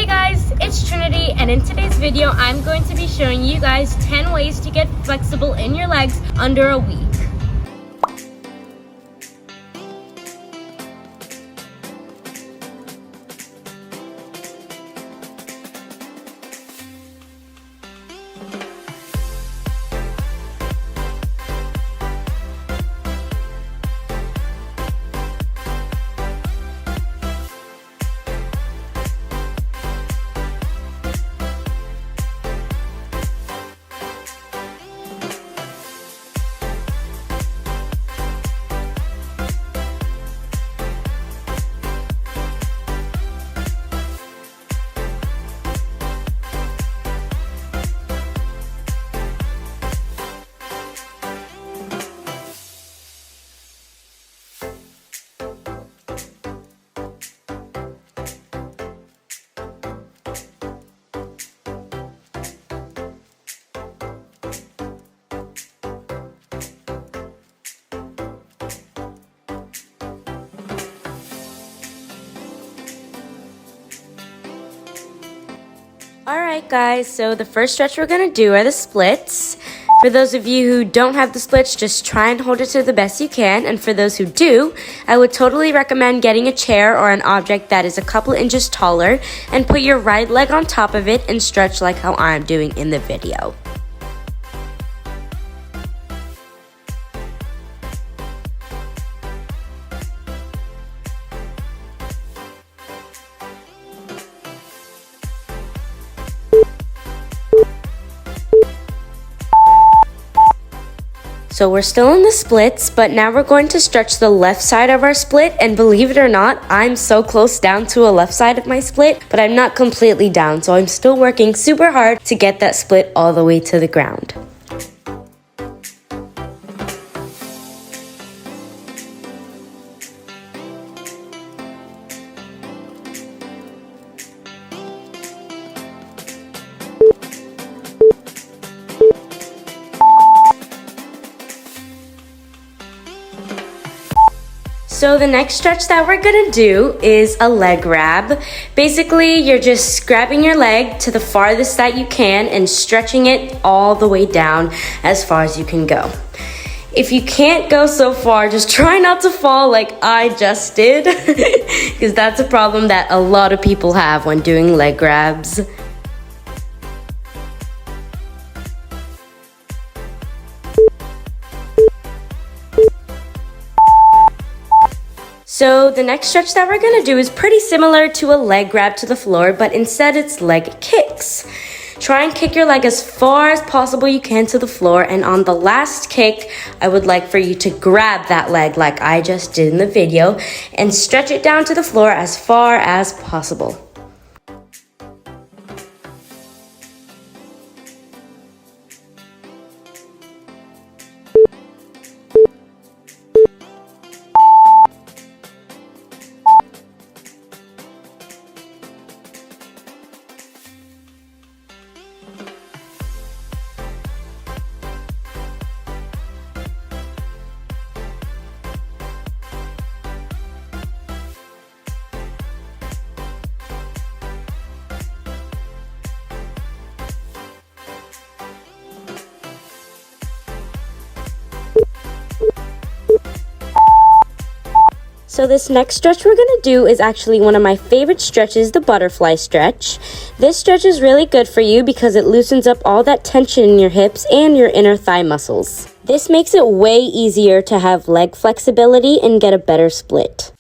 guys, it's Trinity, and in today's video I'm going to be showing you guys 10 ways to get flexible in your legs under a week. Alright guys, so the first stretch we're going to do are the splits. For those of you who don't have the splits, just try and hold it to the best you can. And for those who do, I would totally recommend getting a chair or an object that is a couple inches taller and put your right leg on top of it and stretch like how I'm doing in the video. So we're still in the splits, but now we're going to stretch the left side of our split, and believe it or not, I'm so close down to a left side of my split, but I'm not completely down, so I'm still working super hard to get that split all the way to the ground. So the next stretch that we're gonna do is a leg grab. Basically, you're just grabbing your leg to the farthest that you can and stretching it all the way down as far as you can go. If you can't go so far, just try not to fall like I just did, because that's a problem that a lot of people have when doing leg grabs. So the next stretch that we're gonna do is pretty similar to a leg grab to the floor, but instead it's leg kicks. Try and kick your leg as far as possible you can to the floor, and on the last kick, I would like for you to grab that leg like I just did in the video and stretch it down to the floor as far as possible. So this next stretch we're gonna do is actually one of my favorite stretches, the butterfly stretch. This stretch is really good for you because it loosens up all that tension in your hips and your inner thigh muscles. This makes it way easier to have leg flexibility and get a better split.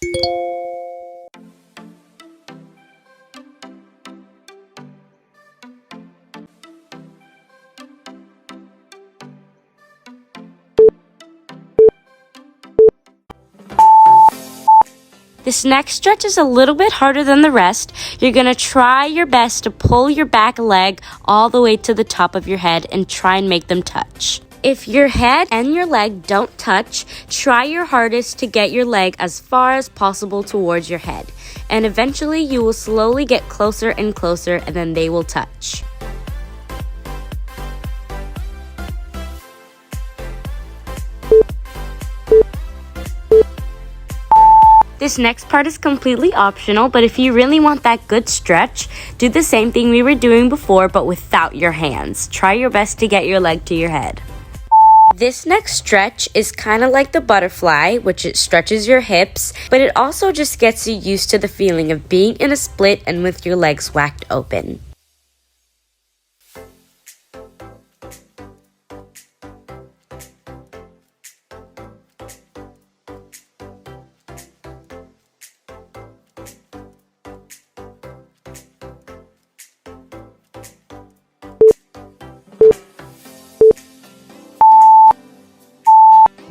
This next stretch is a little bit harder than the rest. You're gonna try your best to pull your back leg all the way to the top of your head and try and make them touch. If your head and your leg don't touch, try your hardest to get your leg as far as possible towards your head. And eventually you will slowly get closer and closer, and then they will touch. This next part is completely optional, but if you really want that good stretch, do the same thing we were doing before, but without your hands. Try your best to get your leg to your head. This next stretch is kind of like the butterfly, which it stretches your hips, but it also just gets you used to the feeling of being in a split and with your legs whacked open.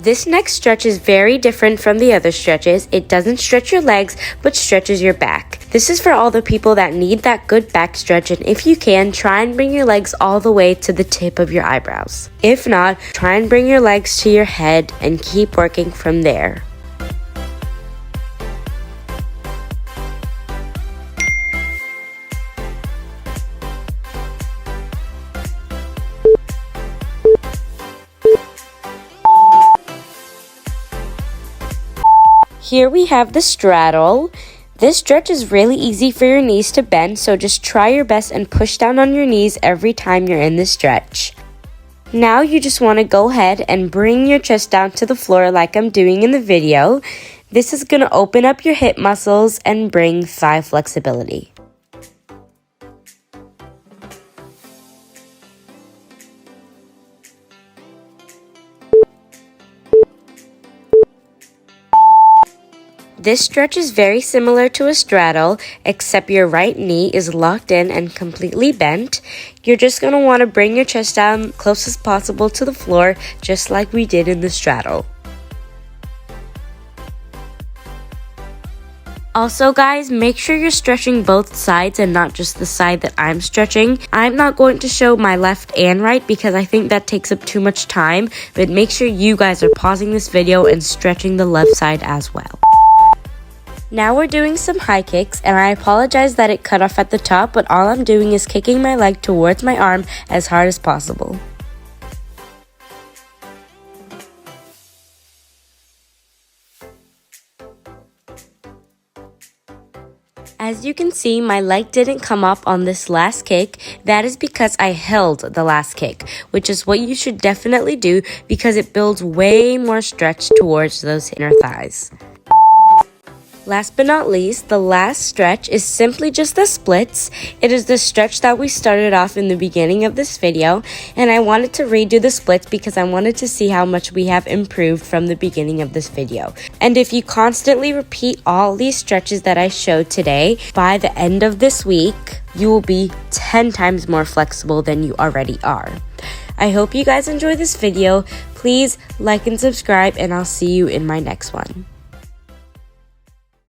This next stretch is very different from the other stretches. It doesn't stretch your legs, but stretches your back. This is for all the people that need that good back stretch, and if you can, try and bring your legs all the way to the tip of your eyebrows. If not, try and bring your legs to your head and keep working from there. Here we have the straddle. This stretch is really easy for your knees to bend, so just try your best and push down on your knees every time you're in this stretch. Now you just want to go ahead and bring your chest down to the floor like I'm doing in the video. This is going to open up your hip muscles and bring thigh flexibility. This stretch is very similar to a straddle, except your right knee is locked in and completely bent. You're just going to want to bring your chest down close as possible to the floor, just like we did in the straddle. Also guys, make sure you're stretching both sides and not just the side that I'm stretching. I'm not going to show my left and right because I think that takes up too much time, but make sure you guys are pausing this video and stretching the left side as well. Now we're doing some high kicks, and I apologize that it cut off at the top, but all I'm doing is kicking my leg towards my arm as hard as possible. As you can see, my leg didn't come up on this last kick. That is because I held the last kick, which is what you should definitely do because it builds way more stretch towards those inner thighs. Last but not least, the last stretch is simply just the splits. It is the stretch that we started off in the beginning of this video, and I wanted to redo the splits because I wanted to see how much we have improved from the beginning of this video. And if you constantly repeat all these stretches that I showed today, by the end of this week, you will be 10 times more flexible than you already are. I hope you guys enjoyed this video. Please like and subscribe, and I'll see you in my next one.